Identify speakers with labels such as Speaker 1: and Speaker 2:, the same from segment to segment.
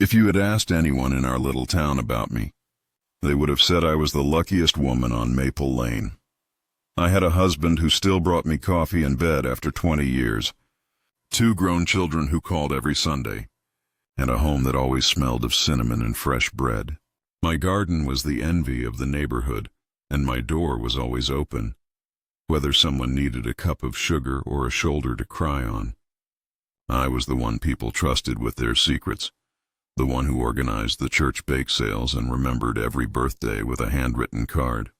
Speaker 1: If you had asked anyone in our little town about me, they would have said I was the luckiest woman on Maple Lane. I had a husband who still brought me coffee in bed after 20 years, 2 grown children who called every Sunday, and a home that always smelled of cinnamon and fresh bread. My garden was the envy of the neighborhood, and my door was always open, whether someone needed a cup of sugar or a shoulder to cry on. I was the one people trusted with their secrets, the one who organized the church bake sales and remembered every birthday with a handwritten card.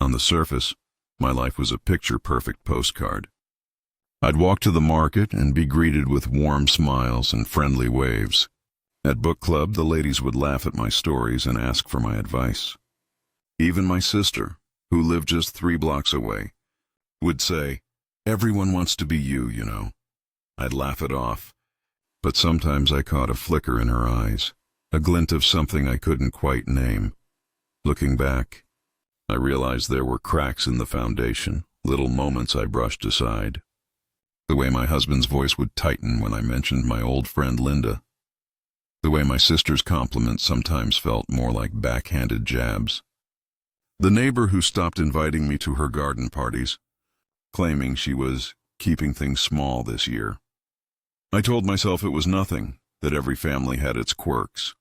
Speaker 1: On the surface, my life was a picture-perfect postcard. I'd walk to the market and be greeted with warm smiles and friendly waves. At book club, the ladies would laugh at my stories and ask for my advice. Even my sister, who lived just 3 blocks away, would say, "Everyone wants to be you, you know." I'd laugh it off, but sometimes I caught a flicker in her eyes, a glint of something I couldn't quite name. Looking back, I realized there were cracks in the foundation, little moments I brushed aside. The way my husband's voice would tighten when I mentioned my old friend Linda. The way my sister's compliments sometimes felt more like backhanded jabs. The neighbor who stopped inviting me to her garden parties, claiming she was keeping things small this year. I told myself it was nothing, that every family had its quirks,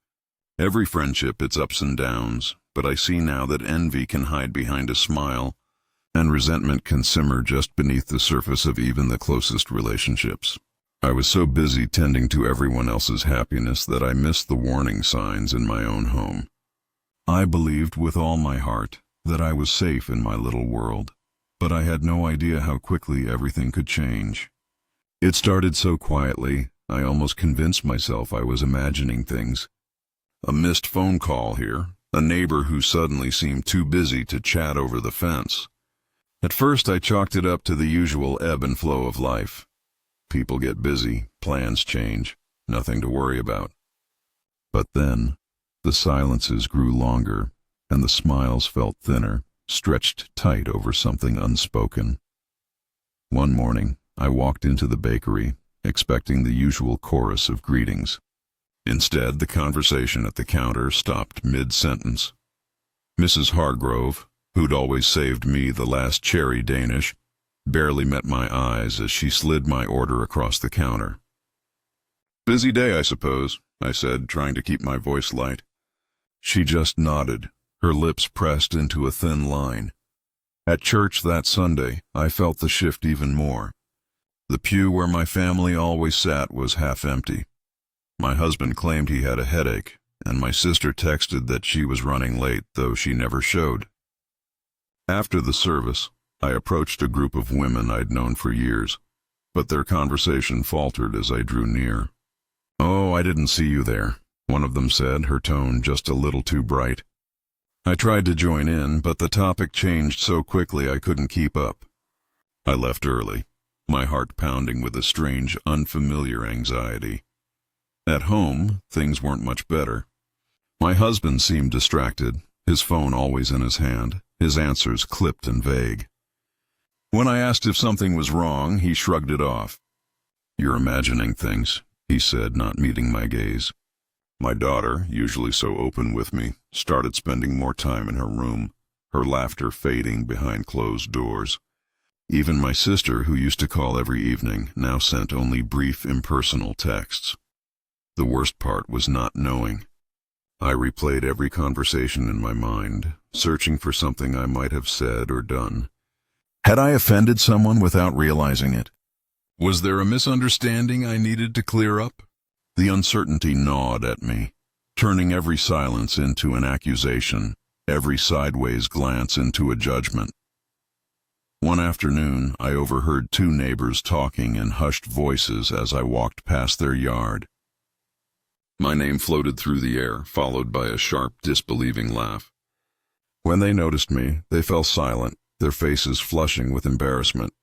Speaker 1: every friendship its ups and downs, but I see now that envy can hide behind a smile, and resentment can simmer just beneath the surface of even the closest relationships. I was so busy tending to everyone else's happiness that I missed the warning signs in my own home. I believed with all my heart that I was safe in my little world, but I had no idea how quickly everything could change. It started so quietly, I almost convinced myself I was imagining things. A missed phone call here, a neighbor who suddenly seemed too busy to chat over the fence. At first I chalked it up to the usual ebb and flow of life. People get busy, plans change, nothing to worry about. But then, the silences grew longer, and the smiles felt thinner, stretched tight over something unspoken. One morning, I walked into the bakery, expecting the usual chorus of greetings. Instead, the conversation at the counter stopped mid-sentence. Mrs. Hargrove, who'd always saved me the last cherry Danish, barely met my eyes as she slid my order across the counter. "Busy day, I suppose," I said, trying to keep my voice light. She just nodded, her lips pressed into a thin line. At church that Sunday, I felt the shift even more. The pew where my family always sat was half empty. My husband claimed he had a headache, and my sister texted that she was running late, though she never showed. After the service, I approached a group of women I'd known for years, but their conversation faltered as I drew near. "Oh, I didn't see you there," one of them said, her tone just a little too bright. I tried to join in, but the topic changed so quickly I couldn't keep up. I left early, my heart pounding with a strange, unfamiliar anxiety. At home, things weren't much better. My husband seemed distracted, his phone always in his hand, his answers clipped and vague. When I asked if something was wrong, he shrugged it off. "You're imagining things," he said, not meeting my gaze. My daughter, usually so open with me, started spending more time in her room, her laughter fading behind closed doors. Even my sister, who used to call every evening, now sent only brief, impersonal texts. The worst part was not knowing. I replayed every conversation in my mind, searching for something I might have said or done. Had I offended someone without realizing it? Was there a misunderstanding I needed to clear up? The uncertainty gnawed at me, turning every silence into an accusation, every sideways glance into a judgment. One afternoon, I overheard 2 neighbors talking in hushed voices as I walked past their yard. My name floated through the air, followed by a sharp, disbelieving laugh. When they noticed me, they fell silent, their faces flushing with embarrassment.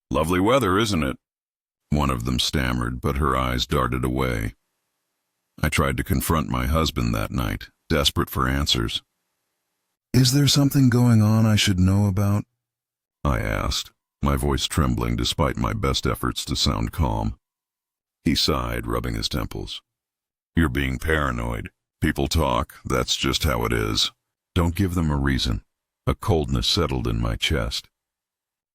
Speaker 1: "Lovely weather, isn't it?" one of them stammered, but her eyes darted away. I tried to confront my husband that night, desperate for answers. "Is there something going on I should know about?" I asked, my voice trembling despite my best efforts to sound calm. He sighed, rubbing his temples. You're being paranoid. People talk, that's just how it is. Don't give them a reason. A coldness settled in my chest.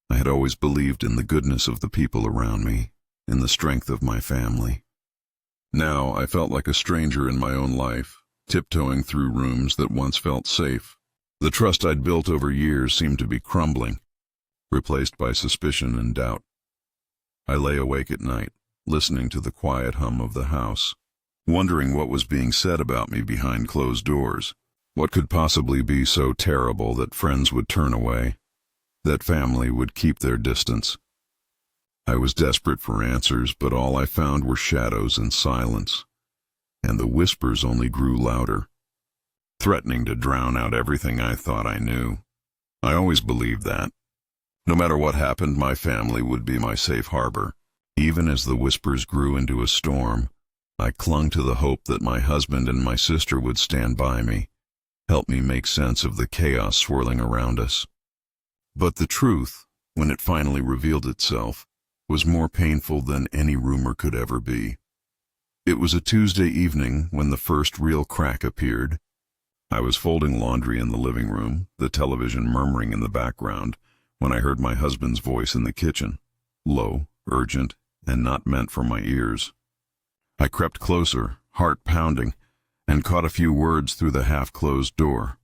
Speaker 1: I had always believed in the goodness of the people around me, in the strength of my family. Now I felt like a stranger in my own life, tiptoeing through rooms that once felt safe. The trust I'd built over years seemed to be crumbling, replaced by suspicion and doubt. I lay awake at night, listening to the quiet hum of the house, wondering what was being said about me behind closed doors. What could possibly be so terrible that friends would turn away, that family would keep their distance? I was desperate for answers, but all I found were shadows and silence, and the whispers only grew louder, threatening to drown out everything I thought I knew. I always believed that. No matter what happened, my family would be my safe harbor. Even as the whispers grew into a storm, I clung to the hope that my husband and my sister would stand by me, help me make sense of the chaos swirling around us. But the truth, when it finally revealed itself, was more painful than any rumor could ever be. It was a Tuesday evening when the first real crack appeared. I was folding laundry in the living room, the television murmuring in the background, when I heard my husband's voice in the kitchen, low, urgent, and not meant for my ears. I crept closer, heart pounding, and caught a few words through the half-closed door.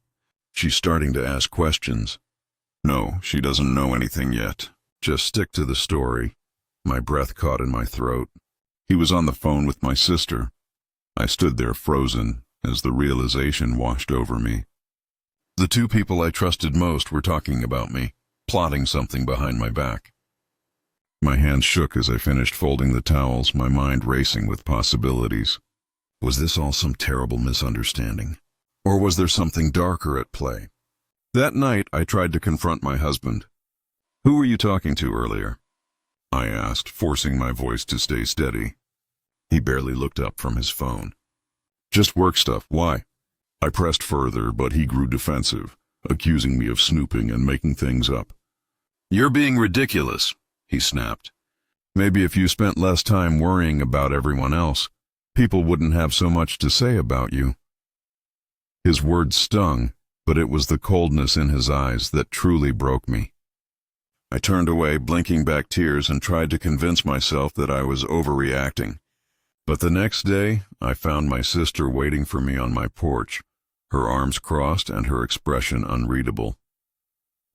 Speaker 1: She's starting to ask questions. No, she doesn't know anything yet. Just stick to the story. My breath caught in my throat. He was on the phone with my sister. I stood there frozen as the realization washed over me. The two people I trusted most were talking about me, plotting something behind my back. My hands shook as I finished folding the towels, my mind racing with possibilities. Was this all some terrible misunderstanding? Or was there something darker at play? That night, I tried to confront my husband. "Who were you talking to earlier?" I asked, forcing my voice to stay steady. He barely looked up from his phone. "Just work stuff. Why?" I pressed further, but he grew defensive, accusing me of snooping and making things up. "You're being ridiculous," he snapped. "Maybe if you spent less time worrying about everyone else, people wouldn't have so much to say about you." His words stung, but it was the coldness in his eyes that truly broke me. I turned away, blinking back tears, and tried to convince myself that I was overreacting. But the next day, I found my sister waiting for me on my porch, her arms crossed and her expression unreadable.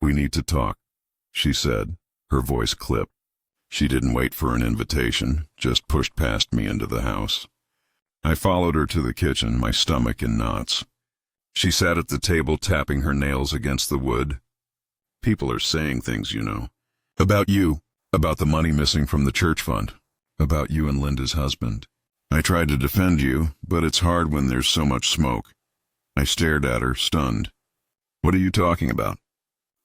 Speaker 1: "We need to talk," she said, her voice clipped. She didn't wait for an invitation, just pushed past me into the house. I followed her to the kitchen, my stomach in knots. She sat at the table, tapping her nails against the wood. "People are saying things, you know. About you, about the money missing from the church fund, about you and Linda's husband. I tried to defend you, but it's hard when there's so much smoke." I stared at her, stunned. "What are you talking about?"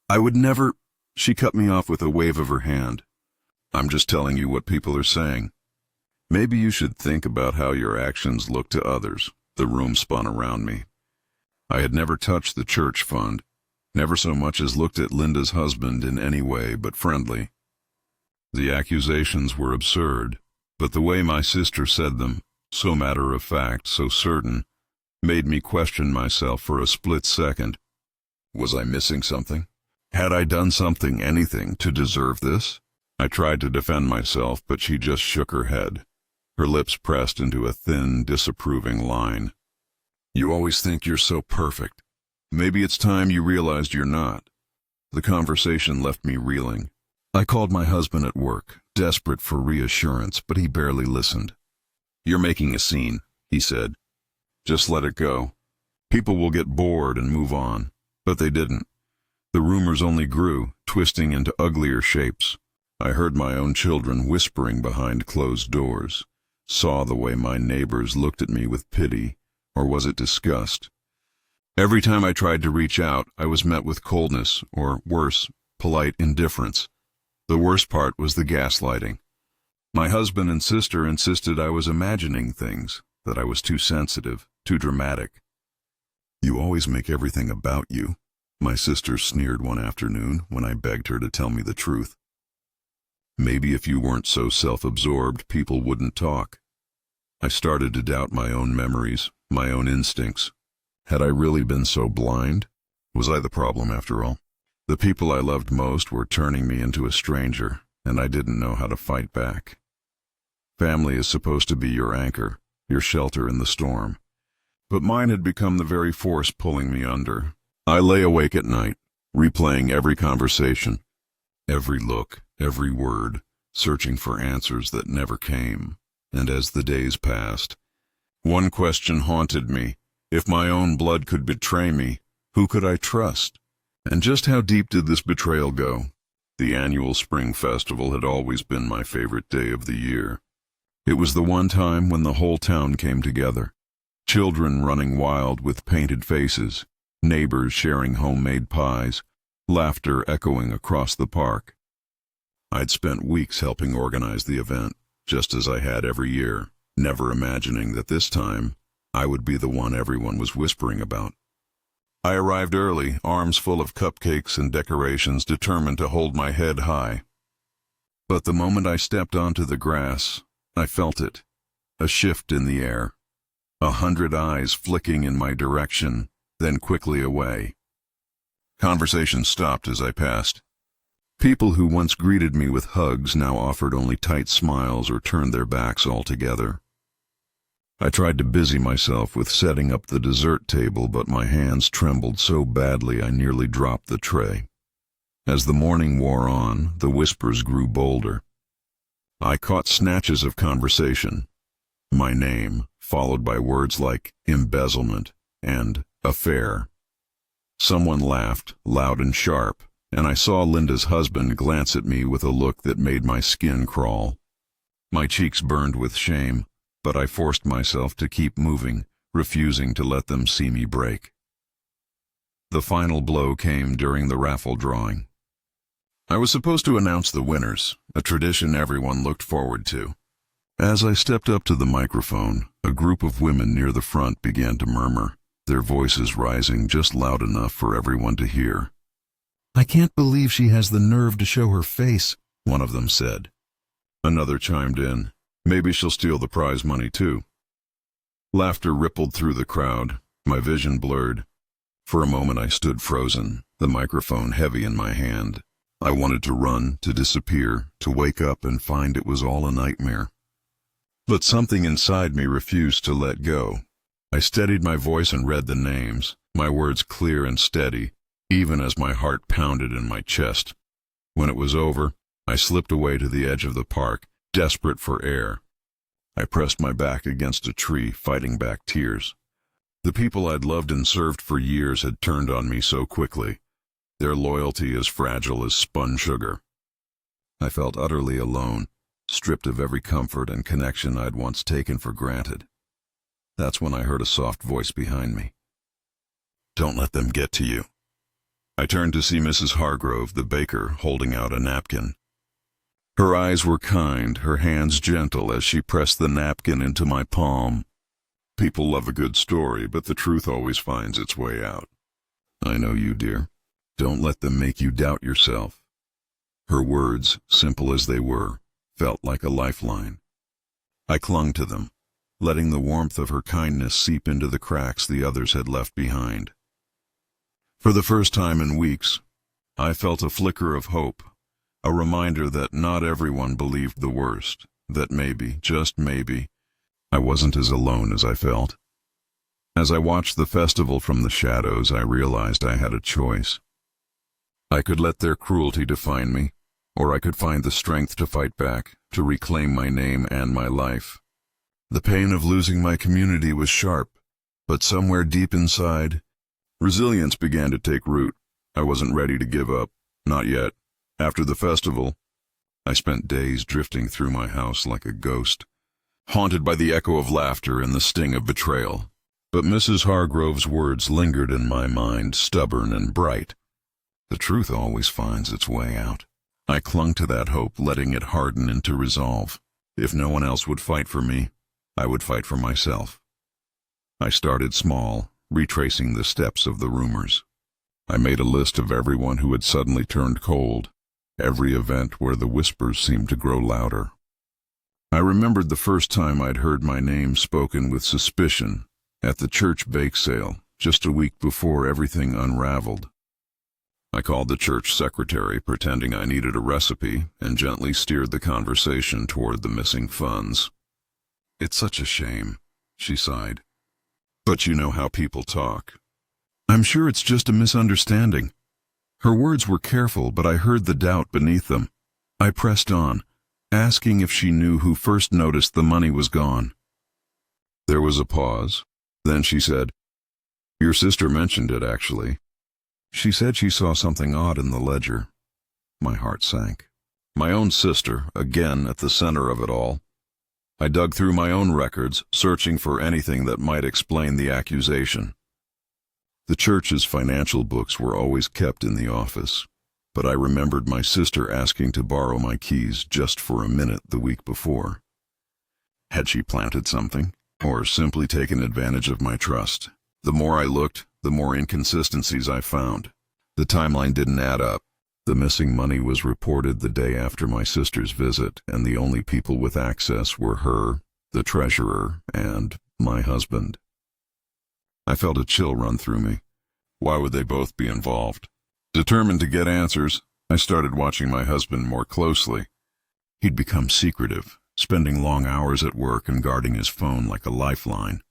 Speaker 1: "I would never—" She cut me off with a wave of her hand. "I'm just telling you what people are saying. Maybe you should think about how your actions look to others." The room spun around me. I had never touched the church fund, never so much as looked at Linda's husband in any way but friendly. The accusations were absurd, but the way my sister said them, so matter-of-fact, so certain, made me question myself for a split second. Was I missing something? Had I done something, anything, to deserve this? I tried to defend myself, but she just shook her head. Her lips pressed into a thin, disapproving line. "You always think you're so perfect. Maybe it's time you realized you're not." The conversation left me reeling. I called my husband at work, desperate for reassurance, but he barely listened. "You're making a scene," he said. "Just let it go. People will get bored and move on." But they didn't. The rumors only grew, twisting into uglier shapes. I heard my own children whispering behind closed doors, saw the way my neighbors looked at me with pity, or was it disgust? Every time I tried to reach out, I was met with coldness, or worse, polite indifference. The worst part was the gaslighting. My husband and sister insisted I was imagining things, that I was too sensitive, too dramatic. "You always make everything about you," my sister sneered one afternoon when I begged her to tell me the truth. "Maybe if you weren't so self-absorbed, people wouldn't talk." I started to doubt my own memories, my own instincts. Had I really been so blind? Was I the problem after all? The people I loved most were turning me into a stranger, and I didn't know how to fight back. Family is supposed to be your anchor, your shelter in the storm. But mine had become the very force pulling me under. I lay awake at night, replaying every conversation, every look, every word, searching for answers that never came. And as the days passed, one question haunted me. If my own blood could betray me, who could I trust? And just how deep did this betrayal go? The annual spring festival had always been my favorite day of the year. It was the one time when the whole town came together. Children running wild with painted faces, neighbors sharing homemade pies, laughter echoing across the park. I'd spent weeks helping organize the event, just as I had every year, never imagining that this time I would be the one everyone was whispering about. I arrived early, arms full of cupcakes and decorations, determined to hold my head high. But the moment I stepped onto the grass, I felt it, a shift in the air, 100 eyes flicking in my direction, then quickly away. Conversation stopped as I passed. People who once greeted me with hugs now offered only tight smiles or turned their backs altogether. I tried to busy myself with setting up the dessert table, but my hands trembled so badly I nearly dropped the tray. As the morning wore on, the whispers grew bolder. I caught snatches of conversation. My name, followed by words like embezzlement and affair. Someone laughed, loud and sharp, and I saw Linda's husband glance at me with a look that made my skin crawl. My cheeks burned with shame, but I forced myself to keep moving, refusing to let them see me break. The final blow came during the raffle drawing. I was supposed to announce the winners, a tradition everyone looked forward to. As I stepped up to the microphone, a group of women near the front began to murmur, their voices rising just loud enough for everyone to hear. "I can't believe she has the nerve to show her face," one of them said. Another chimed in, "Maybe she'll steal the prize money too." Laughter rippled through the crowd, my vision blurred. For a moment I stood frozen, the microphone heavy in my hand. I wanted to run, to disappear, to wake up and find it was all a nightmare. But something inside me refused to let go. I steadied my voice and read the names, my words clear and steady, even as my heart pounded in my chest. When it was over, I slipped away to the edge of the park, desperate for air. I pressed my back against a tree, fighting back tears. The people I'd loved and served for years had turned on me so quickly, their loyalty as fragile as spun sugar. I felt utterly alone, stripped of every comfort and connection I'd once taken for granted. That's when I heard a soft voice behind me. "Don't let them get to you." I turned to see Mrs. Hargrove, the baker, holding out a napkin. Her eyes were kind, her hands gentle as she pressed the napkin into my palm. People love a good story, but the truth always finds its way out. "I know you, dear. Don't let them make you doubt yourself." Her words, simple as they were, felt like a lifeline. I clung to them, letting the warmth of her kindness seep into the cracks the others had left behind. For the first time in weeks, I felt a flicker of hope, a reminder that not everyone believed the worst, that maybe, just maybe, I wasn't as alone as I felt. As I watched the festival from the shadows, I realized I had a choice. I could let their cruelty define me, or I could find the strength to fight back, to reclaim my name and my life. The pain of losing my community was sharp, but somewhere deep inside, resilience began to take root. I wasn't ready to give up, not yet. After the festival, I spent days drifting through my house like a ghost, haunted by the echo of laughter and the sting of betrayal. But Mrs. Hargrove's words lingered in my mind, stubborn and bright. The truth always finds its way out. I clung to that hope, letting it harden into resolve. If no one else would fight for me, I would fight for myself. I started small, retracing the steps of the rumors. I made a list of everyone who had suddenly turned cold, every event where the whispers seemed to grow louder. I remembered the first time I'd heard my name spoken with suspicion at the church bake sale, just a week before everything unraveled. I called the church secretary, pretending I needed a recipe, and gently steered the conversation toward the missing funds. "It's such a shame," she sighed. "But you know how people talk." "I'm sure it's just a misunderstanding." Her words were careful, but I heard the doubt beneath them. I pressed on, asking if she knew who first noticed the money was gone. There was a pause. Then she said, "Your sister mentioned it, actually. She said she saw something odd in the ledger." My heart sank. My own sister, again at the center of it all. I dug through my own records, searching for anything that might explain the accusation. The church's financial books were always kept in the office, but I remembered my sister asking to borrow my keys just for a minute the week before. Had she planted something, or simply taken advantage of my trust? The more I looked, the more inconsistencies I found. The timeline didn't add up. The missing money was reported the day after my sister's visit, and the only people with access were her, the treasurer, and my husband. I felt a chill run through me. Why would they both be involved? Determined to get answers, I started watching my husband more closely. He'd become secretive, spending long hours at work and guarding his phone like a lifeline.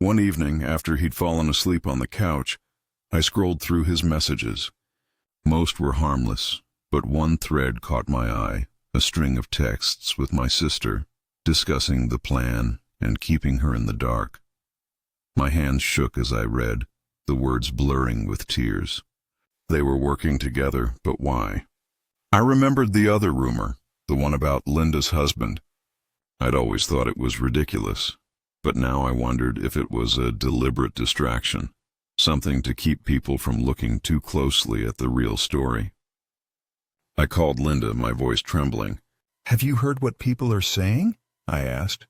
Speaker 1: One evening, after he'd fallen asleep on the couch, I scrolled through his messages. Most were harmless, but one thread caught my eye, a string of texts with my sister, discussing the plan and keeping her in the dark. My hands shook as I read, the words blurring with tears. They were working together, but why? I remembered the other rumor, the one about Linda's husband. I'd always thought it was ridiculous, but now I wondered if it was a deliberate distraction, something to keep people from looking too closely at the real story. I called Linda, my voice trembling. "Have you heard what people are saying?" I asked.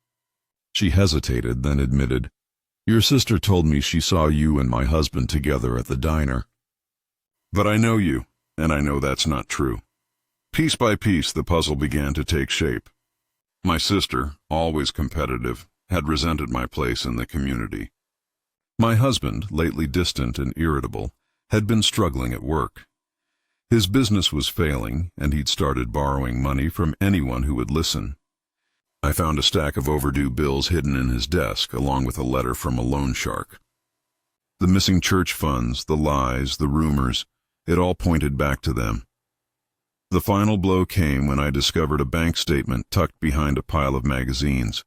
Speaker 1: She hesitated, then admitted, "Your sister told me she saw you and my husband together at the diner. But I know you, and I know that's not true." Piece by piece, the puzzle began to take shape. My sister, always competitive, had resented my place in the community. My husband, lately distant and irritable, had been struggling at work. His business was failing, and he'd started borrowing money from anyone who would listen. I found a stack of overdue bills hidden in his desk, along with a letter from a loan shark. The missing church funds, the lies, the rumors, it all pointed back to them. The final blow came when I discovered a bank statement tucked behind a pile of magazines.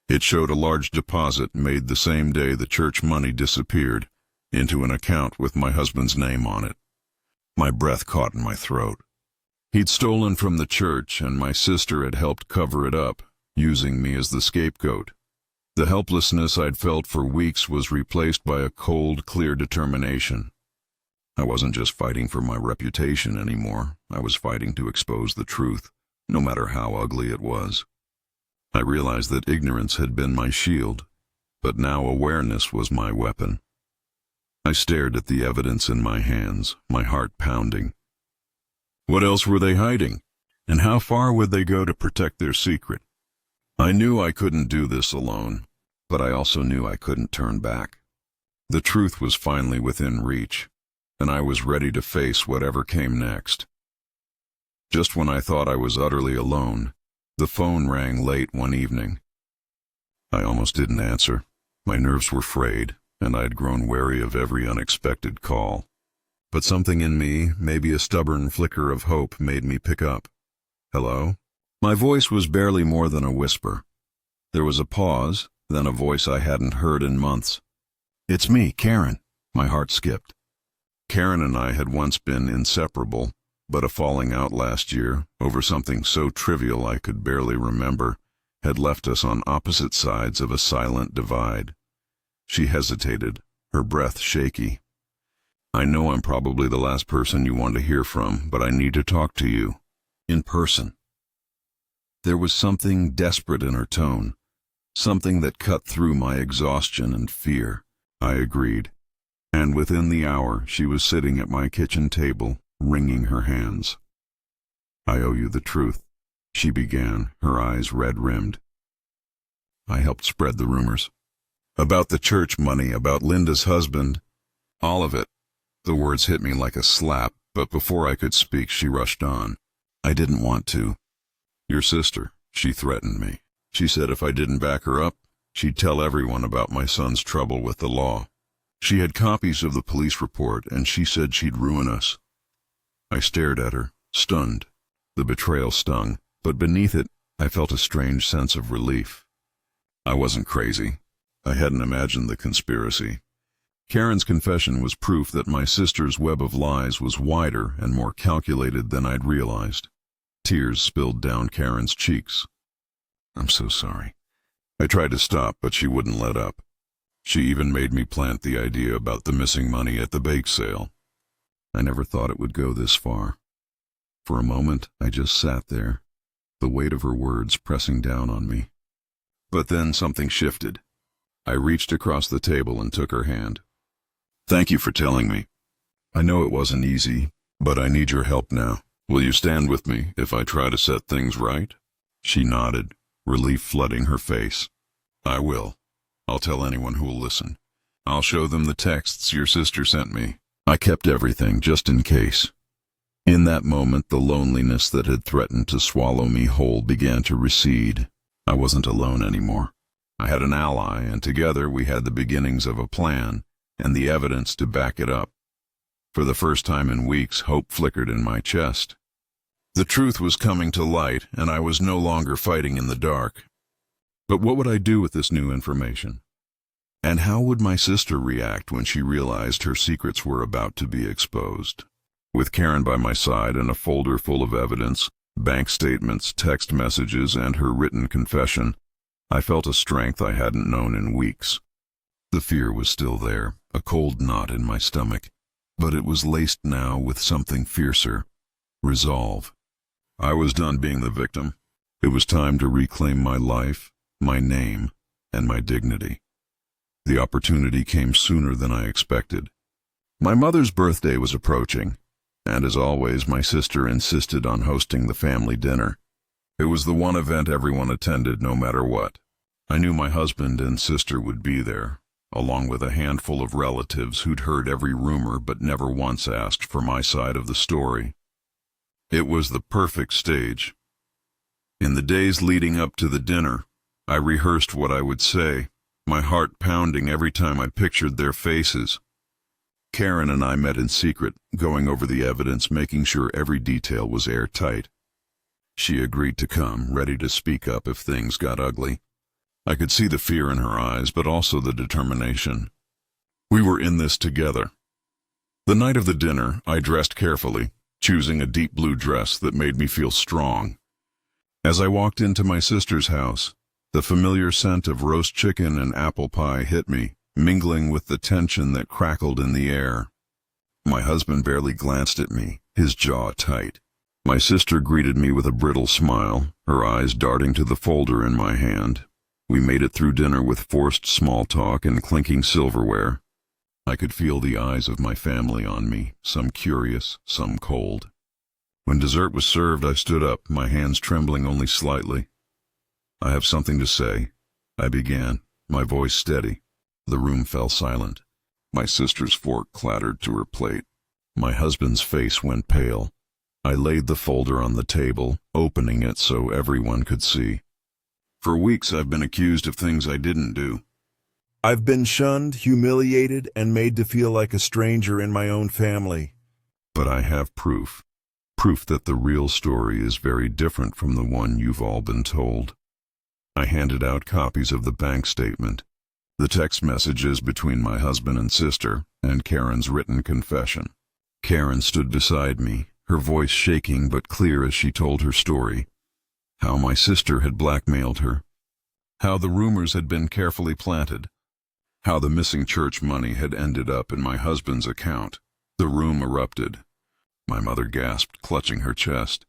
Speaker 1: It showed a large deposit made the same day the church money disappeared, into an account with my husband's name on it. My breath caught in my throat. He'd stolen from the church, and my sister had helped cover it up, using me as the scapegoat. The helplessness I'd felt for weeks was replaced by a cold, clear determination. I wasn't just fighting for my reputation anymore. I was fighting to expose the truth, no matter how ugly it was. I realized that ignorance had been my shield, but now awareness was my weapon. I stared at the evidence in my hands, my heart pounding. What else were they hiding? And how far would they go to protect their secret? I knew I couldn't do this alone, but I also knew I couldn't turn back. The truth was finally within reach, and I was ready to face whatever came next. Just when I thought I was utterly alone, the phone rang late one evening. I almost didn't answer. My nerves were frayed, and I'd grown wary of every unexpected call. But something in me, maybe a stubborn flicker of hope, made me pick up. "Hello?" My voice was barely more than a whisper. There was a pause, then a voice I hadn't heard in months. "It's me, Karen." My heart skipped. Karen and I had once been inseparable, but a falling out last year, over something so trivial I could barely remember, had left us on opposite sides of a silent divide. She hesitated, her breath shaky. "I know I'm probably the last person you want to hear from, but I need to talk to you. In person." There was something desperate in her tone, something that cut through my exhaustion and fear. I agreed, and within the hour she was sitting at my kitchen table, wringing her hands. "I owe you the truth." she began, her eyes red-rimmed. I helped spread the rumors. About the church money, about Linda's husband. All of it. The words hit me like a slap, but before I could speak, she rushed on. I didn't want to. Your sister, she threatened me. She said if I didn't back her up, she'd tell everyone about my son's trouble with the law. She had copies of the police report, and she said she'd ruin us. I stared at her, stunned. The betrayal stung, but beneath it, I felt a strange sense of relief. I wasn't crazy. I hadn't imagined the conspiracy. Karen's confession was proof that my sister's web of lies was wider and more calculated than I'd realized. Tears spilled down Karen's cheeks. I'm so sorry. I tried to stop, but she wouldn't let up. She even made me plant the idea about the missing money at the bake sale. I never thought it would go this far. For a moment, I just sat there, the weight of her words pressing down on me. But then something shifted. I reached across the table and took her hand. Thank you for telling me. I know it wasn't easy, but I need your help now. Will you stand with me if I try to set things right? She nodded, relief flooding her face. I will. I'll tell anyone who will listen. I'll show them the texts your sister sent me. I kept everything just in case. In that moment, the loneliness that had threatened to swallow me whole began to recede. I wasn't alone anymore. I had an ally, and together we had the beginnings of a plan and the evidence to back it up. For the first time in weeks, hope flickered in my chest. The truth was coming to light, and I was no longer fighting in the dark. But what would I do with this new information? And how would my sister react when she realized her secrets were about to be exposed? With Karen by my side and a folder full of evidence, bank statements, text messages, and her written confession, I felt a strength I hadn't known in weeks. The fear was still there, a cold knot in my stomach, but it was laced now with something fiercer: resolve. I was done being the victim. It was time to reclaim my life, my name, and my dignity. The opportunity came sooner than I expected. My mother's birthday was approaching, and as always, my sister insisted on hosting the family dinner. It was the one event everyone attended no matter what. I knew my husband and sister would be there, along with a handful of relatives who'd heard every rumor but never once asked for my side of the story. It was the perfect stage. In the days leading up to the dinner, I rehearsed what I would say, my heart pounding every time I pictured their faces. Karen and I met in secret, going over the evidence, making sure every detail was airtight. She agreed to come, ready to speak up if things got ugly. I could see the fear in her eyes, but also the determination. We were in this together. The night of the dinner, I dressed carefully, choosing a deep blue dress that made me feel strong. As I walked into my sister's house, the familiar scent of roast chicken and apple pie hit me, mingling with the tension that crackled in the air. My husband barely glanced at me, his jaw tight. My sister greeted me with a brittle smile, her eyes darting to the folder in my hand. We made it through dinner with forced small talk and clinking silverware. I could feel the eyes of my family on me, some curious, some cold. When dessert was served, I stood up, my hands trembling only slightly. I have something to say, I began, my voice steady. The room fell silent. My sister's fork clattered to her plate. My husband's face went pale. I laid the folder on the table, opening it so everyone could see. For weeks I've been accused of things I didn't do. I've been shunned, humiliated, and made to feel like a stranger in my own family. But I have proof. Proof that the real story is very different from the one you've all been told. I handed out copies of the bank statement, the text messages between my husband and sister, and Karen's written confession. Karen stood beside me, her voice shaking but clear as she told her story. How my sister had blackmailed her. How the rumors had been carefully planted. How the missing church money had ended up in my husband's account. The room erupted. My mother gasped, clutching her chest.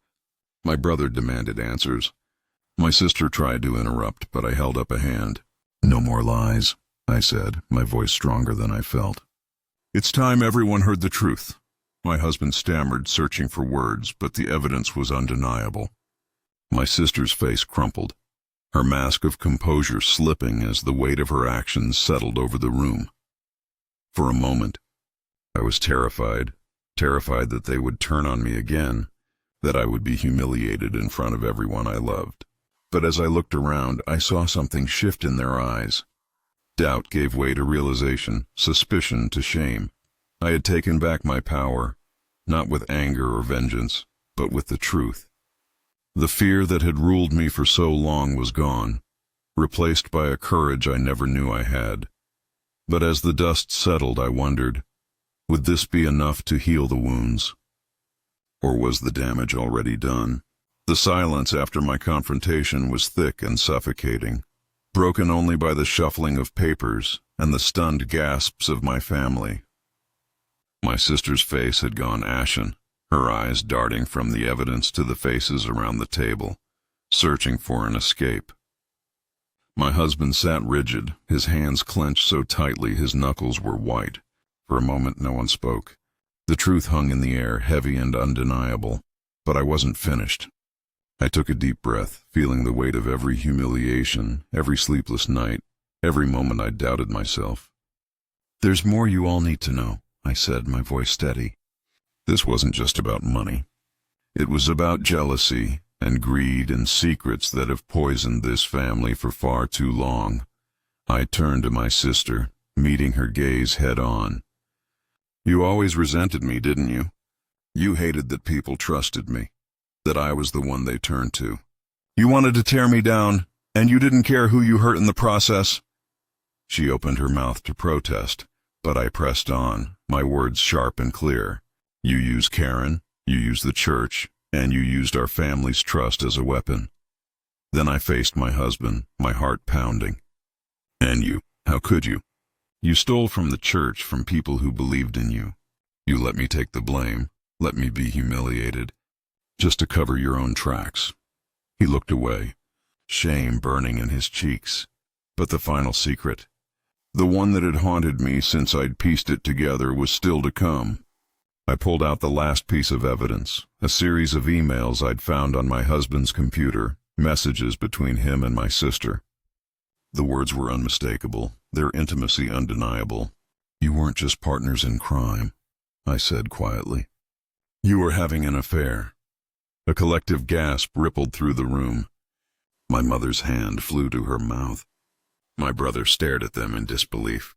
Speaker 1: My brother demanded answers. My sister tried to interrupt, but I held up a hand. No more lies, I said, my voice stronger than I felt. It's time everyone heard the truth. My husband stammered, searching for words, but the evidence was undeniable. My sister's face crumpled, her mask of composure slipping as the weight of her actions settled over the room. For a moment, I was terrified that they would turn on me again, that I would be humiliated in front of everyone I loved. But as I looked around, I saw something shift in their eyes. Doubt gave way to realization, suspicion to shame. I had taken back my power, not with anger or vengeance, but with the truth. The fear that had ruled me for so long was gone, replaced by a courage I never knew I had. But as the dust settled, I wondered, would this be enough to heal the wounds? Or was the damage already done? The silence after my confrontation was thick and suffocating, broken only by the shuffling of papers and the stunned gasps of my family. My sister's face had gone ashen, her eyes darting from the evidence to the faces around the table, searching for an escape. My husband sat rigid, his hands clenched so tightly his knuckles were white. For a moment no one spoke. The truth hung in the air, heavy and undeniable, but I wasn't finished. I took a deep breath, feeling the weight of every humiliation, every sleepless night, every moment I doubted myself. "There's more you all need to know," I said, my voice steady. This wasn't just about money. It was about jealousy and greed and secrets that have poisoned this family for far too long. I turned to my sister, meeting her gaze head on. "You always resented me, didn't you? You hated that people trusted me, that I was the one they turned to. You wanted to tear me down, and you didn't care who you hurt in the process." She opened her mouth to protest, but I pressed on, my words sharp and clear. "You used Karen, you used the church, and you used our family's trust as a weapon." Then I faced my husband, my heart pounding. "And you, how could you? You stole from the church, from people who believed in you. You let me take the blame, let me be humiliated, just to cover your own tracks." He looked away, shame burning in his cheeks. But the final secret, the one that had haunted me since I'd pieced it together, was still to come. I pulled out the last piece of evidence, a series of emails I'd found on my husband's computer, messages between him and my sister. The words were unmistakable, their intimacy undeniable. "You weren't just partners in crime," I said quietly. "You were having an affair." A collective gasp rippled through the room. My mother's hand flew to her mouth. My brother stared at them in disbelief.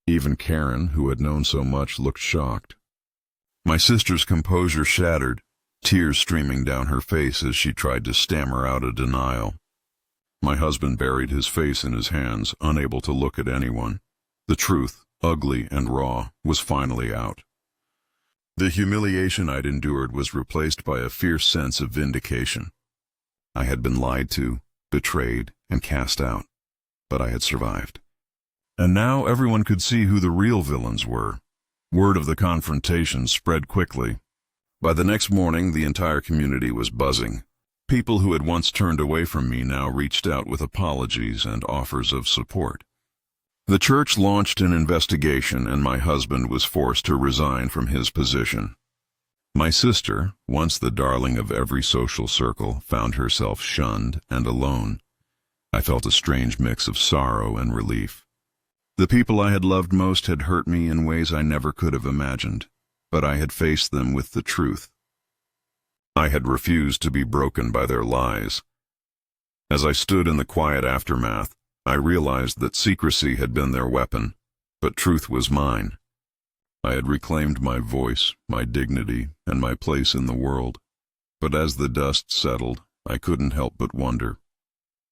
Speaker 1: Even Karen, who had known so much, looked shocked. My sister's composure shattered, tears streaming down her face as she tried to stammer out a denial. My husband buried his face in his hands, unable to look at anyone. The truth, ugly and raw, was finally out. The humiliation I'd endured was replaced by a fierce sense of vindication. I had been lied to, betrayed, and cast out, but I had survived. And now everyone could see who the real villains were. Word of the confrontation spread quickly. By the next morning, the entire community was buzzing. People who had once turned away from me now reached out with apologies and offers of support. The church launched an investigation, and my husband was forced to resign from his position. My sister, once the darling of every social circle, found herself shunned and alone. I felt a strange mix of sorrow and relief. The people I had loved most had hurt me in ways I never could have imagined, but I had faced them with the truth. I had refused to be broken by their lies. As I stood in the quiet aftermath, I realized that secrecy had been their weapon, but truth was mine. I had reclaimed my voice, my dignity, and my place in the world. But as the dust settled, I couldn't help but wonder,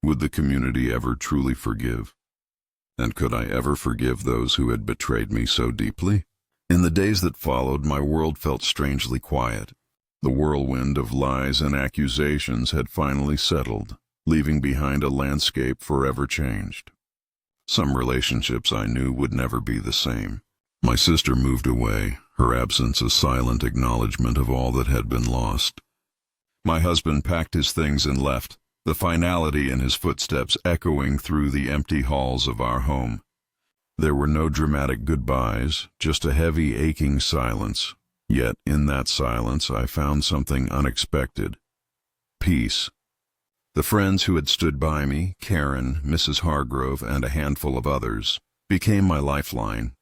Speaker 1: would the community ever truly forgive? And could I ever forgive those who had betrayed me so deeply? In the days that followed, my world felt strangely quiet. The whirlwind of lies and accusations had finally settled, leaving behind a landscape forever changed. Some relationships I knew would never be the same. My sister moved away, her absence a silent acknowledgement of all that had been lost. My husband packed his things and left, the finality in his footsteps echoing through the empty halls of our home. There were no dramatic goodbyes, just a heavy, aching silence. Yet in that silence I found something unexpected. Peace. The friends who had stood by me, Karen, Mrs. Hargrove, and a handful of others, became my lifeline.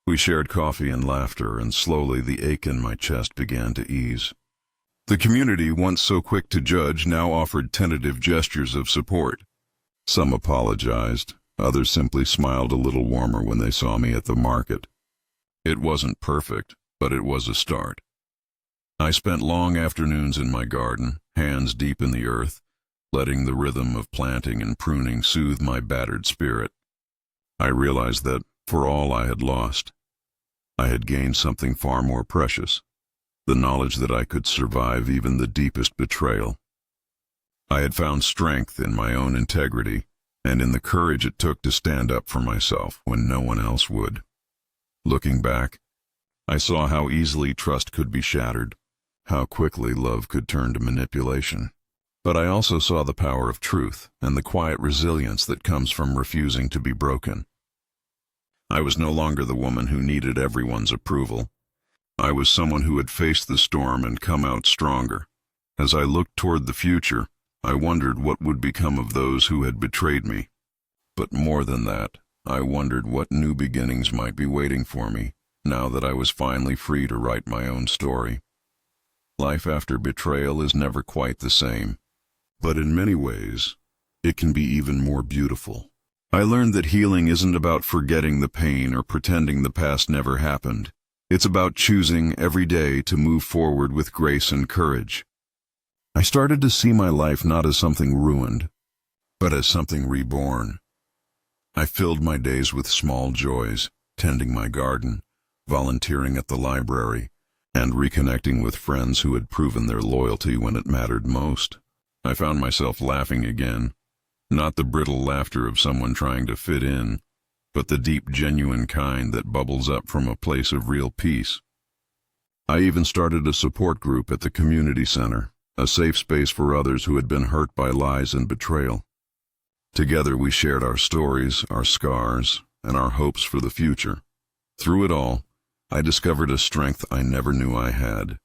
Speaker 1: We shared coffee and laughter, and slowly the ache in my chest began to ease. The community, once so quick to judge, now offered tentative gestures of support. Some apologized, others simply smiled a little warmer when they saw me at the market. It wasn't perfect, but it was a start. I spent long afternoons in my garden, hands deep in the earth, letting the rhythm of planting and pruning soothe my battered spirit. I realized that, for all I had lost, I had gained something far more precious, the knowledge that I could survive even the deepest betrayal. I had found strength in my own integrity and in the courage it took to stand up for myself when no one else would. Looking back, I saw how easily trust could be shattered, how quickly love could turn to manipulation. But I also saw the power of truth and the quiet resilience that comes from refusing to be broken. I was no longer the woman who needed everyone's approval. I was someone who had faced the storm and come out stronger. As I looked toward the future, I wondered what would become of those who had betrayed me. But more than that, I wondered what new beginnings might be waiting for me, now that I was finally free to write my own story. Life after betrayal is never quite the same, but in many ways, it can be even more beautiful. I learned that healing isn't about forgetting the pain or pretending the past never happened. It's about choosing every day to move forward with grace and courage. I started to see my life not as something ruined, but as something reborn. I filled my days with small joys, tending my garden, volunteering at the library, and reconnecting with friends who had proven their loyalty when it mattered most. I found myself laughing again, not the brittle laughter of someone trying to fit in, but the deep, genuine kind that bubbles up from a place of real peace. I even started a support group at the community center, a safe space for others who had been hurt by lies and betrayal. Together we shared our stories, our scars, and our hopes for the future. Through it all, I discovered a strength I never knew I had.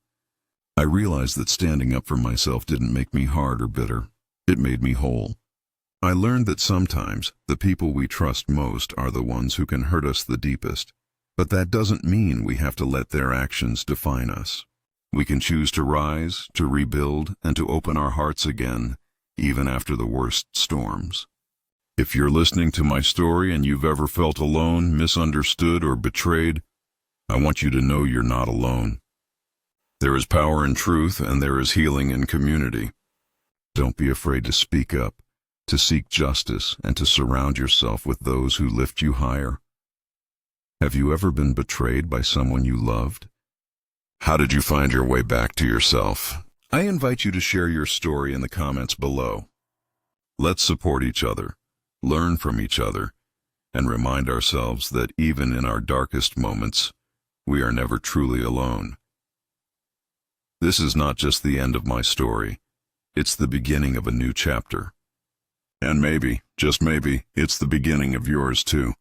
Speaker 1: I realized that standing up for myself didn't make me hard or bitter. It made me whole. I learned that sometimes the people we trust most are the ones who can hurt us the deepest, but that doesn't mean we have to let their actions define us. We can choose to rise, to rebuild, and to open our hearts again, even after the worst storms. If you're listening to my story and you've ever felt alone, misunderstood, or betrayed, I want you to know you're not alone. There is power in truth, and there is healing in community. Don't be afraid to speak up, to seek justice, and to surround yourself with those who lift you higher. Have you ever been betrayed by someone you loved? How did you find your way back to yourself? I invite you to share your story in the comments below. Let's support each other, learn from each other, and remind ourselves that even in our darkest moments, we are never truly alone. This is not just the end of my story, it's the beginning of a new chapter. And maybe, just maybe, it's the beginning of yours too.